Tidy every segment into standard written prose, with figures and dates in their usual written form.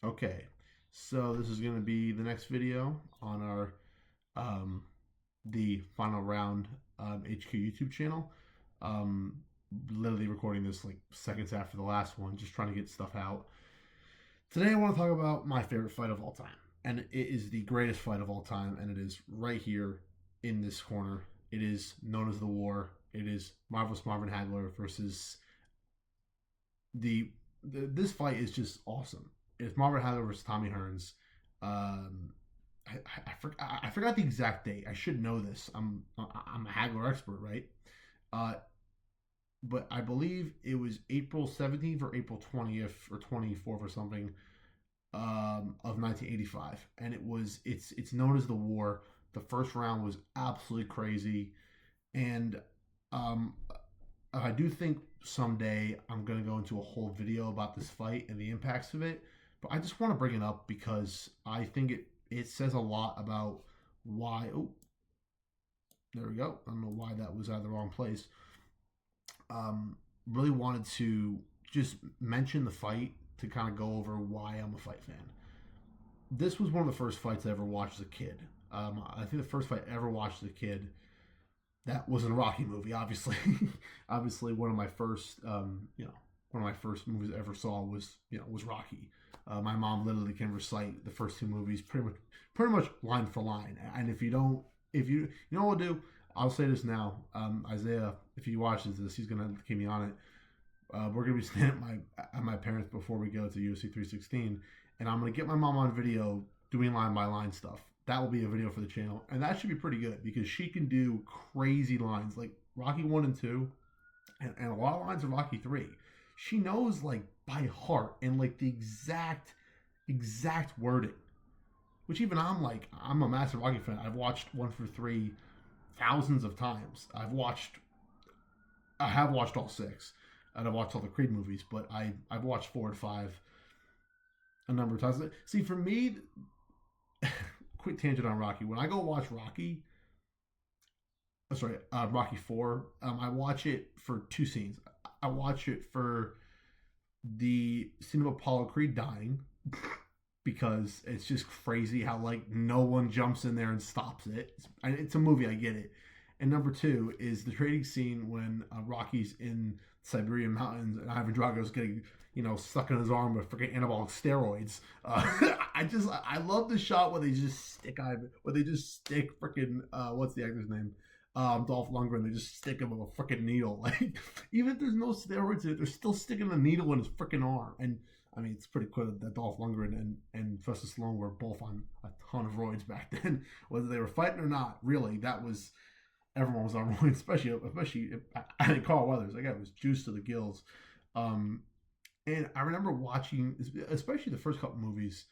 Okay, so this is going to be the next video on our um, the final round HQ YouTube channel. Um, Literally recording this like seconds after the last one, just trying to get stuff out. Today I want to talk about my favorite fight of all time, and it is the greatest fight of all time, and it is right here in this corner. It is known as the War. It is Marvelous Marvin Hagler versus this fight is just awesome. It's Marvin Hagler versus Tommy Hearns. Um, I forgot the exact date. I should know this. I'm a Hagler expert, right? Uh, but I believe it was April 17th or April 20th or 24th or something of 1985, and it's known as the War. The first round was absolutely crazy, and um, I do think someday I'm gonna go into a whole video about this fight and the impacts of it. But I just want to bring it up because I think it says a lot about why. Oh, there we go. I don't know why that was out of the wrong place. Really wanted to just mention the fight to kind of go over why I'm a fight fan. This was one of the first fights I ever watched as a kid. I think the first fight I ever watched as a kid that wasn't a Rocky movie, obviously. Obviously, one of my first movies I ever saw was Rocky. My mom literally can recite the first two movies pretty much line for line. And if you know what I'll do, I'll say this now. Isaiah, if he watches this, he's gonna keep me on it. We're gonna be staying at my parents before we go to UFC 316, and I'm gonna get my mom on video doing line by line stuff. That will be a video for the channel, and that should be pretty good because she can do crazy lines like Rocky 1 and 2, and a lot of lines of Rocky 3. She knows like by heart and like the exact wording, which even I'm a massive Rocky fan. I've watched 1 through 3 thousands of times. I have watched all six, and I've watched all the Creed movies, but I've watched 4 and 5 a number of times. See, for me, quick tangent on Rocky. When I go watch Rocky 4, I watch it for two scenes. I watch it for the scene of Apollo Creed dying because it's just crazy how like no one jumps in there and stops it. It's a movie, I get it. And number two is the trading scene when Rocky's in Siberian mountains and Ivan Drago's getting stuck in his arm with freaking anabolic steroids. I love the shot where they just stick freaking what's the actor's name? Dolph Lundgren. They just stick him with a freaking needle. Like even if there's no steroids in it, they're still sticking a needle in his freaking arm. And I mean, it's pretty clear that Dolph Lundgren and Sylvester Stallone were both on a ton of roids back then, whether they were fighting or not. Really, that was everyone was on roids, especially I Carl Weathers. Like it was juiced to the gills. Um, and I remember watching, especially the first couple movies,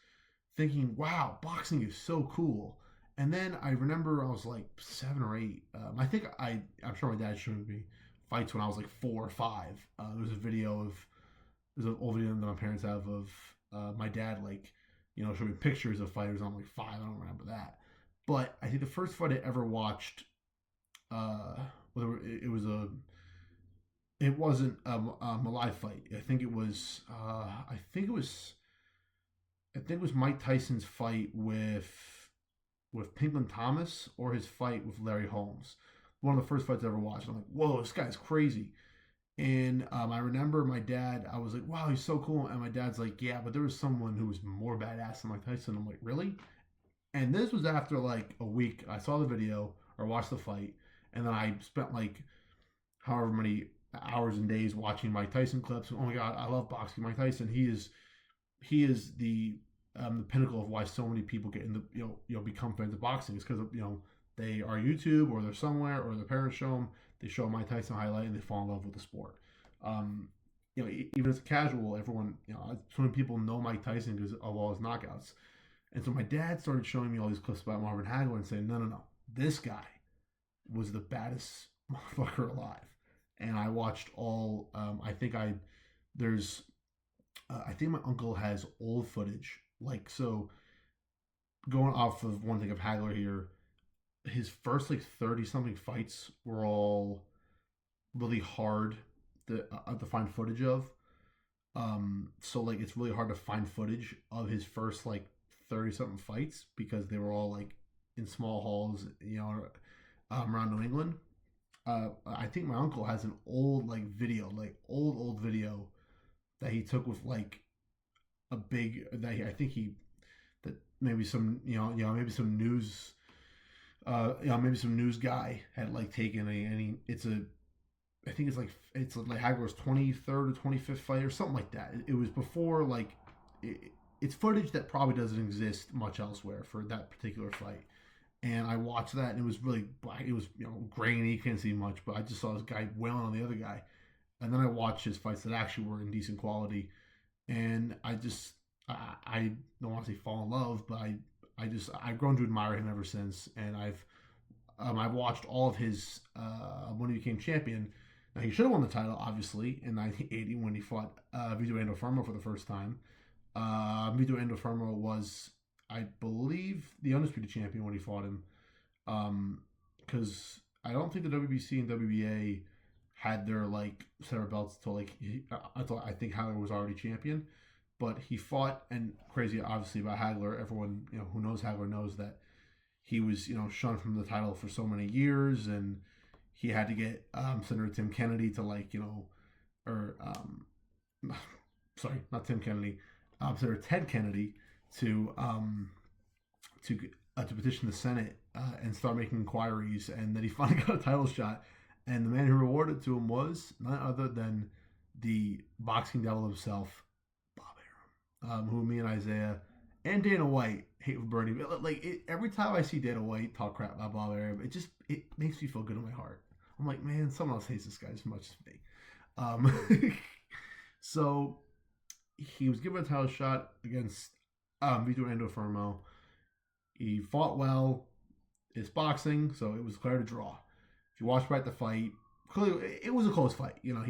thinking, "Wow, boxing is so cool." And then I remember I was like 7 or 8. I'm sure my dad showed me fights when I was like 4 or 5. There was a video of there's an old video that my parents have of my dad showing pictures of fighters. I'm like 5. I don't remember that. But I think the first fight I ever watched, uh, it was a it wasn't a live fight. I think it was Mike Tyson's fight with Pinkman Thomas or his fight with Larry Holmes. One of the first fights I ever watched. I'm like, whoa, this guy's crazy. And I remember my dad, I was like, wow, he's so cool. And my dad's like, yeah, but there was someone who was more badass than Mike Tyson. I'm like, really? And this was after like a week. I saw the video or watched the fight. And then I spent like however many hours and days watching Mike Tyson clips. Oh my God, I love boxing. Mike Tyson, he is the pinnacle of why so many people get in the become fans of boxing is because they are YouTube or they're somewhere or their parents show them. They show Mike Tyson highlight and they fall in love with the sport. Um, Even as a casual, everyone so many people know Mike Tyson because of all his knockouts. And so my dad started showing me all these clips about Marvin Hagler and saying, no, no, no, this guy was the baddest motherfucker alive. And I watched all. There's I think my uncle has old footage. Like so, going off of one thing of Hagler here, his first like 30 something fights were all really hard to find footage of. So like it's really hard to find footage of his first like 30 something fights because they were all like in small halls, around New England. I think my uncle has an old like video, like old video that he took with like a big that he, I think he that maybe some maybe some news maybe some news guy had like taken it's a I think it's like Hagler's 23rd or 25th fight or something like that. It was before like it's footage that probably doesn't exist much elsewhere for that particular fight. And I watched that and it was really black. It was grainy, you can't see much, but I just saw this guy wailing on the other guy. And then I watched his fights that actually were in decent quality, and I don't want to say fall in love, but I've grown to admire him ever since, and I've watched all of his when he became champion. Now he should have won the title, obviously, in 1980 when he fought Vito Andofermo for the first time. Vito Andofermo was, I believe, the undisputed champion when he fought him, because I don't think the WBC and WBA had their like separate belts until I think Hagler was already champion, but he fought, and crazy obviously about Hagler. Everyone who knows Hagler knows that he was shunned from the title for so many years, and he had to get Senator Tim Kennedy to or sorry, not Tim Kennedy, Senator Ted Kennedy to to to petition the Senate and start making inquiries, and then he finally got a title shot. And the man who rewarded to him was none other than the boxing devil himself, Bob Arum, who me and Isaiah and Dana White hate with Bernie. Every time I see Dana White talk crap about Bob Arum, it makes me feel good in my heart. I'm like, man, someone else hates this guy as much as me. So he was given a title shot against Vito Andofermo. He fought well. It's boxing, so it was declared a draw. If you watch back the fight, clearly it was a close fight. He didn't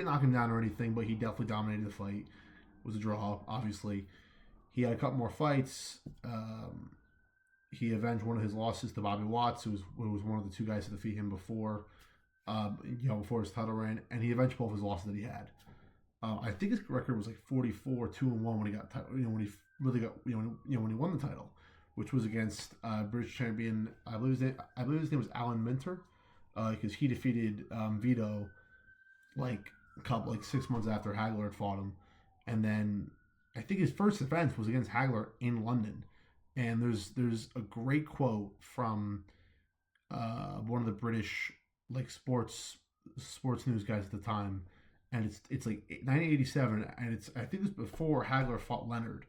knock him down or anything, but he definitely dominated the fight. It was a draw, obviously. He had a couple more fights. He avenged one of his losses to Bobby Watts, who was one of the two guys to defeat him before his title reign, and he avenged both his losses that he had. I think his record was like 44-2-1 when he got when he really got when he won the title, which was against British champion. I believe his name was Alan Minter, because he defeated Vito like 6 months after Hagler had fought him, and then I think his first defense was against Hagler in London. And there's a great quote from one of the British like sports news guys at the time, and it's like 1987, and I think it was before Hagler fought Leonard,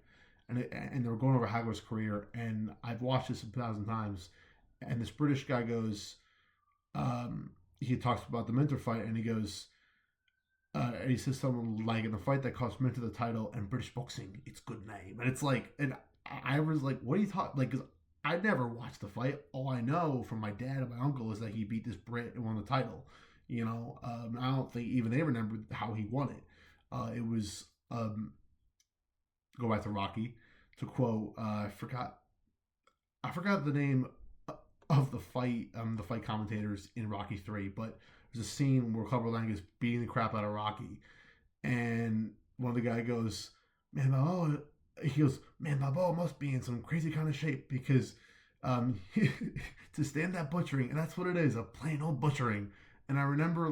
and they were going over Hagler's career, and I've watched this 1,000 times, and this British guy goes, he talks about the Minter fight, and he goes, and he says something like, in the fight that cost Minter the title and British boxing, it's good name, and it's like, and I was like, what are you talking, like, because I never watched the fight. All I know from my dad and my uncle is that he beat this Brit and won the title. I don't think even they remembered how he won it. It was go back to Rocky to quote. I forgot the name of the fight commentators in Rocky 3, but there's a scene where Clubber Lang is beating the crap out of Rocky, and one of the guy goes, "Man, he goes, man, Balboa must be in some crazy kind of shape because to stand that butchering, and that's what it is, a plain old butchering." And I remember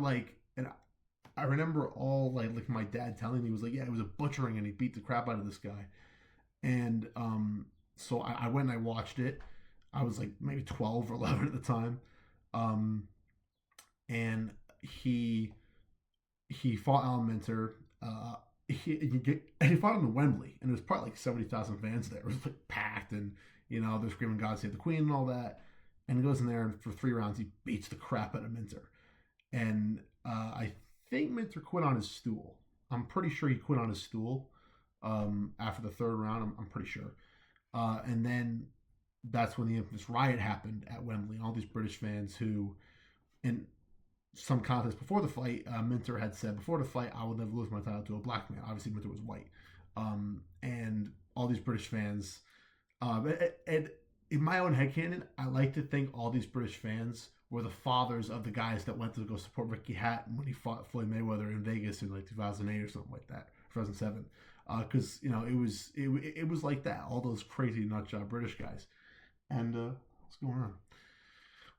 all like my dad telling me, was like, yeah, it was a butchering, and he beat the crap out of this guy. And so I went and I watched it. I was like maybe 12 or 11 at the time, and he fought Alan Minter. He fought him in Wembley, and it was probably like 70,000 fans there. It was like packed, and they're screaming "God Save the Queen" and all that. And he goes in there, and for 3 rounds, he beats the crap out of Minter. And I think Minter quit on his stool. I'm pretty sure he quit on his stool after the 3rd round. I'm pretty sure. And then that's when the infamous riot happened at Wembley. All these British fans who, in some contest before the fight, Minter had said, before the fight, I will never lose my title to a black man. Obviously, Minter was white. And all these British fans, and in my own headcanon, I like to think all these British fans were the fathers of the guys that went to go support Ricky Hatton when he fought Floyd Mayweather in Vegas in like 2008 or something like that, 2007. Because it was like that, all those crazy nutjob British guys. And what's going on?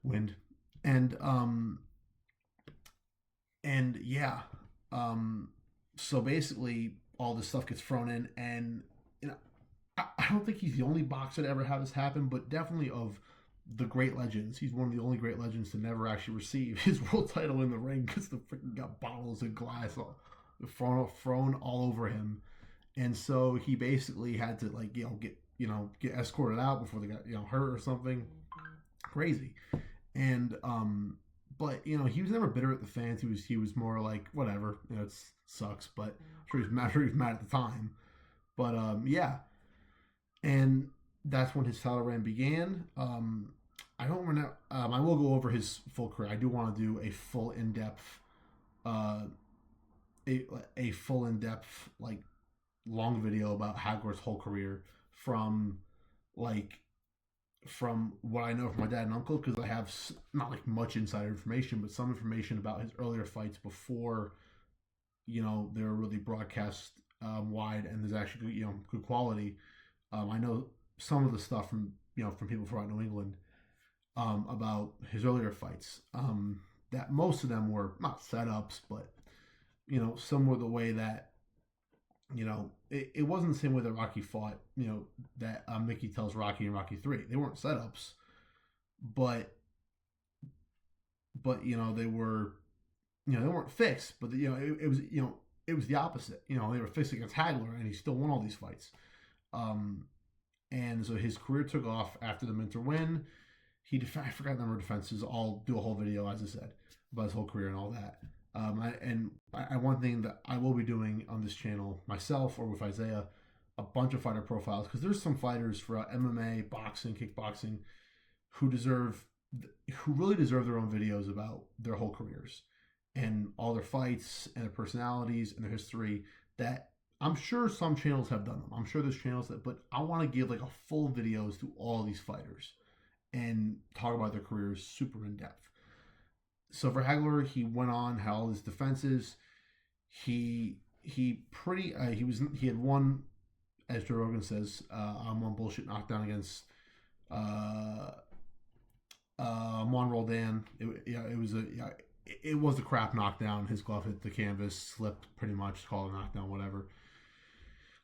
Wind. And yeah, so basically all this stuff gets thrown in, and I don't think he's the only boxer to ever have this happen, but definitely of the great legends, he's one of the only great legends to never actually receive his world title in the ring because the freaking got bottles of glass thrown all over him, and so he basically had to get escorted out before they got hurt or something crazy, and but he was never bitter at the fans. He was more like whatever, it sucks, but I'm sure he was mad at the time, but yeah, and that's when his title reign began. I don't remember. I will go over his full career. I do want to do a full in depth, a full in depth like long video about Hagler's whole career from what I know from my dad and uncle, because I have not like much insider information, but some information about his earlier fights before they were really broadcast wide, and there's actually good quality. I know some of the stuff from people from New England about his earlier fights. That most of them were not setups, but some were the way that it wasn't the same way that Rocky fought. That Mickey tells Rocky in Rocky 3. They weren't setups, but they were they weren't fixed. But it was it was the opposite. They were fixed against Hagler, and he still won all these fights. And so his career took off after the Minter win. I forgot the number of defenses. I'll do a whole video, as I said, about his whole career and all that. One thing that I will be doing on this channel myself or with Isaiah, a bunch of fighter profiles, because there's some fighters for MMA, boxing, kickboxing, who really deserve their own videos about their whole careers and all their fights and their personalities and their history. That I'm sure some channels have done them. I'm sure there's channels but I want to give like a full videos to all these fighters and talk about their careers super in depth. So for Hagler, he went on, had all his defenses. He had won, as Joe Rogan says, on one bullshit knockdown against Juan Roldan. It was a crap knockdown. His glove hit the canvas, slipped pretty much, called a knockdown, whatever.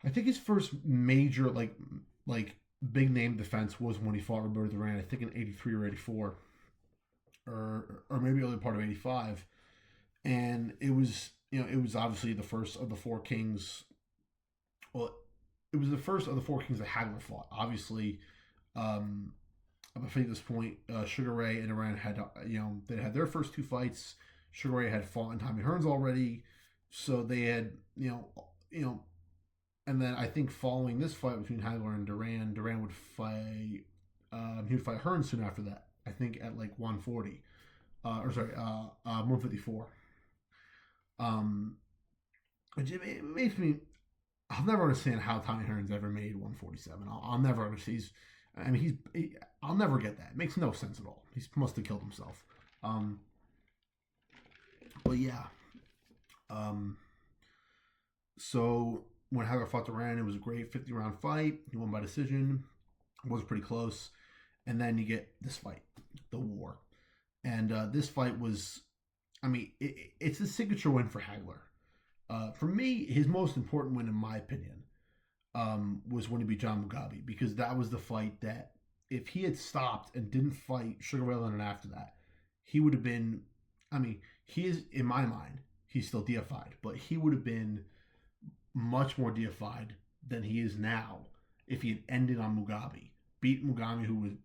I think his first major like big name defense was when he fought Roberto Duran. I think in '83 or '84, or maybe early part of '85, and it was obviously the first of the four kings. Well, it was the first of the four kings that Hagler fought. Obviously, I think at this point, Sugar Ray and Duran had they had their first two fights. Sugar Ray had fought in Tommy Hearns already, so they had and then I think following this fight between Hagler and Duran would fight. He would fight Hearns soon after that. I think at like 140, 154. Which it makes me. I'll never understand how Tommy Hearns ever made 147. I'll never understand. I'll never get that. It makes no sense at all. He must have killed himself. But yeah. So when Hagler fought Duran, it was a great 50-round fight. He won by decision. It was pretty close. And then you get this fight, the War. And this fight was, it's a signature win for Hagler. For me, his most important win, in my opinion, was when he beat John Mugabe, because that was the fight that if he had stopped and didn't fight Sugar Ray Leonard after that, he would have been, he is, in my mind, he's still deified, but he would have been much more deified than he is now if he had ended on Mugabe. Beat Mugabe, who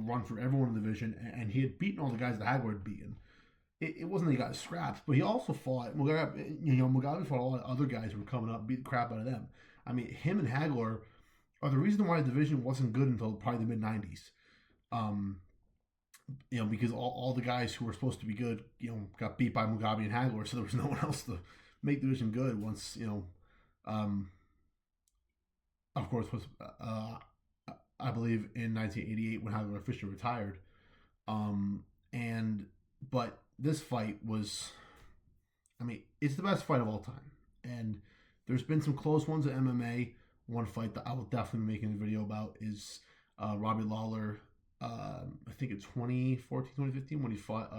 run for everyone in the division, and he had beaten all the guys that Hagler had beaten. It wasn't that he got scraps, but he also fought Mugabe fought a lot of other guys who were coming up, beat the crap out of them. Him and Hagler are the reason why the division wasn't good until probably the mid '90s. Because all the guys who were supposed to be good, got beat by Mugabe and Hagler, so there was no one else to make the division good once, of course, was I believe in 1988 when Hagler officially retired. And But this fight was, I mean, it's the best fight of all time. And there's been some close ones in MMA. One fight that I will definitely be making a video about is Robbie Lawler. I think in 2014, 2015, when he fought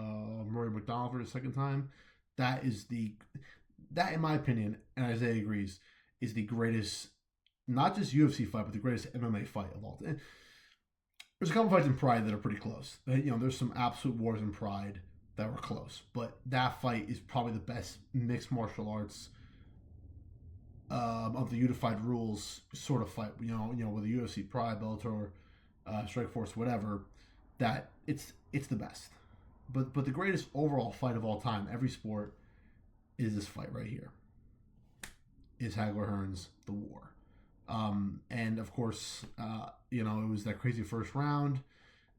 Murray McDonald for the second time. That is that in my opinion, and Isaiah agrees, is the greatest, not just UFC fight, but the greatest MMA fight of all time. There's a couple fights in Pride that are pretty close. There's some absolute wars in Pride that were close, but that fight is probably the best mixed martial arts of the unified rules sort of fight. With the UFC, Pride, Bellator, Strikeforce, whatever. That it's the best. But the greatest overall fight of all time, every sport, is this fight right here. Is Hagler Hearns the war? And of course, it was that crazy first round.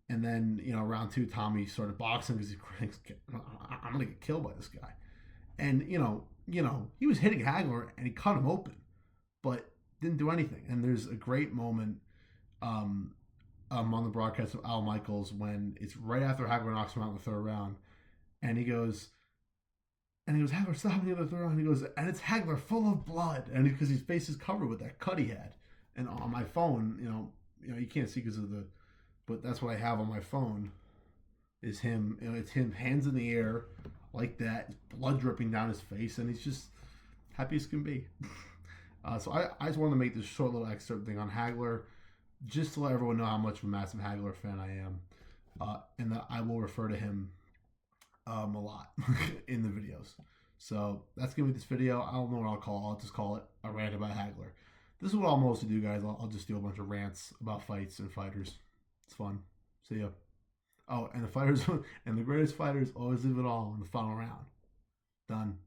And then, round two, Tommy started boxing because I'm going to get killed by this guy. And, he was hitting Hagler and he cut him open, but didn't do anything. And there's a great moment on the broadcast of Al Michaels when it's right after Hagler knocks him out in the third round. And he goes, Hagler, stop in the third round. And he goes, and it's Hagler full of blood. And because his face is covered with that cut he had. And on my phone, you can't see because of but that's what I have on my phone is him. It's him, hands in the air like that, blood dripping down his face, and he's just happy as can be. So I just wanted to make this short little excerpt thing on Hagler, just to let everyone know how much of a massive Hagler fan I am, and that I will refer to him a lot in the videos. So that's gonna be this video. I don't know what I'll call it. I'll just call it a rant about Hagler. This is what I'll mostly do, guys. I'll just do a bunch of rants about fights and fighters. It's fun. See ya. Oh, and the fighters and the greatest fighters always leave it all in the final round. Done.